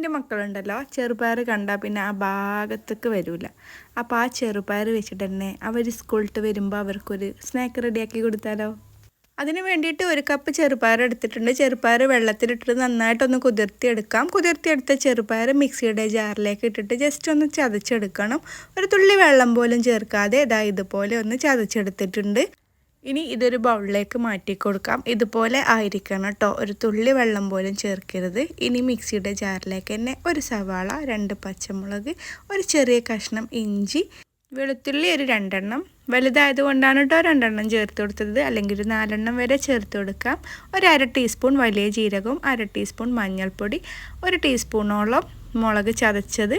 എൻ്റെ മക്കളുണ്ടല്ലോ ചെറുപയർ കണ്ടാൽ പിന്നെ ആ ഭാഗത്തേക്ക് വരില്ല. അപ്പോൾ ആ ചെറുപയർ വെച്ചിട്ട് തന്നെ അവർ സ്കൂളിട്ട് വരുമ്പോൾ അവർക്കൊരു സ്നാക്ക് റെഡിയാക്കി കൊടുത്താലോ. അതിന് വേണ്ടിയിട്ട് 1 കപ്പ് ചെറുപയർ എടുത്തിട്ടുണ്ട്. ചെറുപയർ വെള്ളത്തിലിട്ടിട്ട് നന്നായിട്ടൊന്ന് കുതിർത്തിയെടുക്കാം. കുതിർത്തിയെടുത്ത ചെറുപയർ മിക്സിയുടെ ജാറിലേക്ക് ഇട്ടിട്ട് ജസ്റ്റ് ഒന്ന് ചതച്ചെടുക്കണം. ഒരു തുള്ളി വെള്ളം പോലും ചേർക്കാതെ ഇതുപോലെ ഒന്ന് ചതച്ചെടുത്തിട്ടുണ്ട്. ഇനി ഇതൊരു ബൗളിലേക്ക് മാറ്റി കൊടുക്കാം. ഇതുപോലെ ആയിരിക്കണം കേട്ടോ, ഒരു തുള്ളി വെള്ളം പോലും ചേർക്കരുത്. ഇനി മിക്സിയുടെ ജാറിലേക്ക് തന്നെ 1 സവാള, 2 പച്ചമുളക്, ഒരു ചെറിയ കഷ്ണം ഇഞ്ചി, വെളുത്തുള്ളി ഒരു 2 എണ്ണം, വലുതായത് കൊണ്ടാണ് കേട്ടോ 2 എണ്ണം ചേർത്ത് കൊടുത്തത്, അല്ലെങ്കിൽ ഒരു 4 എണ്ണം വരെ ചേർത്ത് കൊടുക്കാം. ഒരു 1/2 ടീസ്പൂൺ വലിയ ജീരകവും, 1/2 ടീസ്പൂൺ മഞ്ഞൾപ്പൊടി, 1 ടീസ്പൂണോളം മുളക് ചതച്ചത്,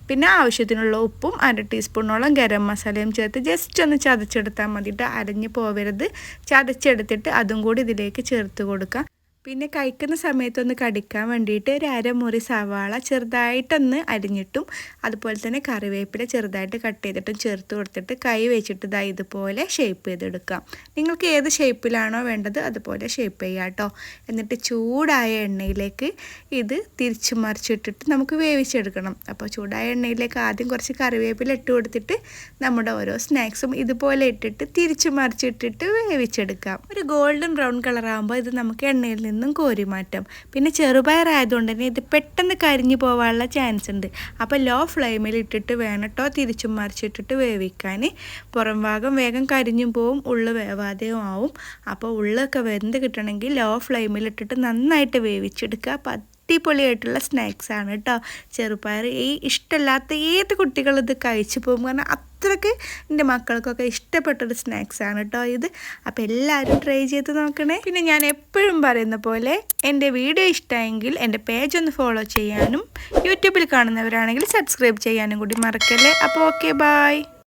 പിന്നെ ആവശ്യത്തിനുള്ള ഉപ്പും 1/2 ടീസ്പൂണോളം ഗരം മസാലയും ചേർത്ത് ജസ്റ്റ് ഒന്ന് ചതച്ചെടുത്താൽ മതിയിട്ട്, അരഞ്ഞു പോവരുത്. ചതച്ചെടുത്തിട്ട് അതും കൂടി ഇതിലേക്ക് ചേർത്ത് കൊടുക്കാം. പിന്നെ കഴിക്കുന്ന സമയത്തൊന്ന് കടിക്കാൻ വേണ്ടിയിട്ട് ഒരു 1/2 മുറി സവാള ചെറുതായിട്ടൊന്ന് അരിഞ്ഞിട്ടും അതുപോലെ തന്നെ കറിവേപ്പില ചെറുതായിട്ട് കട്ട് ചെയ്തിട്ടും ചേർത്ത് കൊടുത്തിട്ട് കൈ വെച്ചിട്ട് ഇതുപോലെ ഷേപ്പ് ചെയ്തെടുക്കാം. നിങ്ങൾക്ക് ഏത് ഷേപ്പിലാണോ വേണ്ടത് അതുപോലെ ഷേപ്പ് ചെയ്യാം കേട്ടോ. എന്നിട്ട് ചൂടായ എണ്ണയിലേക്ക് ഇത് തിരിച്ചു മറിച്ചിട്ടിട്ട് നമുക്ക് വേവിച്ചെടുക്കണം. അപ്പോൾ ചൂടായ എണ്ണയിലേക്ക് ആദ്യം കുറച്ച് കറിവേപ്പില ഇട്ട് കൊടുത്തിട്ട് നമ്മുടെ ഓരോ സ്നാക്സും ഇതുപോലെ ഇട്ടിട്ട് തിരിച്ചു മറിച്ചിട്ടിട്ട് വേവിച്ചെടുക്കാം. ഒരു ഗോൾഡൻ ബ്രൗൺ കളറാകുമ്പോൾ ഇത് നമുക്ക് എണ്ണയിൽ നിന്നും കോരി മാറ്റാം. പിന്നെ ചെറുപയർ ആയതുകൊണ്ട് തന്നെ ഇത് പെട്ടെന്ന് കരിഞ്ഞു പോകാനുള്ള ചാൻസ് ഉണ്ട്. അപ്പോൾ ലോ ഫ്ലെയിമിൽ ഇട്ടിട്ട് വേണം കേട്ടോ തിരിച്ചും മറിച്ചിട്ടിട്ട് വേവിക്കാൻ. പുറം ഭാഗം വേഗം കരിഞ്ഞും പോവും, ഉള്ളു വേവാതെയും ആവും. അപ്പോൾ ഉള്ളൊക്കെ വെന്ത് കിട്ടണമെങ്കിൽ ലോ ഫ്ലെയിമിൽ ഇട്ടിട്ട് നന്നായിട്ട് വേവിച്ചെടുക്കുക. അടിപൊളിയായിട്ടുള്ള സ്നാക്സാണ് കേട്ടോ ചെറുപയർ. ഇഷ്ടമില്ലാത്ത ഏത് കുട്ടികളും ഇത് കഴിച്ചു പോകും, കാരണം അത്രയ്ക്ക് എൻ്റെ മക്കൾക്കൊക്കെ ഇഷ്ടപ്പെട്ടൊരു സ്നാക്സാണ് കേട്ടോ ഇത്. അപ്പോൾ എല്ലാവരും ട്രൈ ചെയ്ത് നോക്കണേ. പിന്നെ ഞാൻ എപ്പോഴും പറയുന്ന പോലെ എൻ്റെ വീഡിയോ ഇഷ്ടമായെങ്കിൽ എൻ്റെ പേജ് ഒന്ന് ഫോളോ ചെയ്യാനും യൂട്യൂബിൽ കാണുന്നവരാണെങ്കിൽ സബ്സ്ക്രൈബ് ചെയ്യാനും കൂടി മറക്കല്ലേ. അപ്പോൾ ഓക്കെ, ബായ്.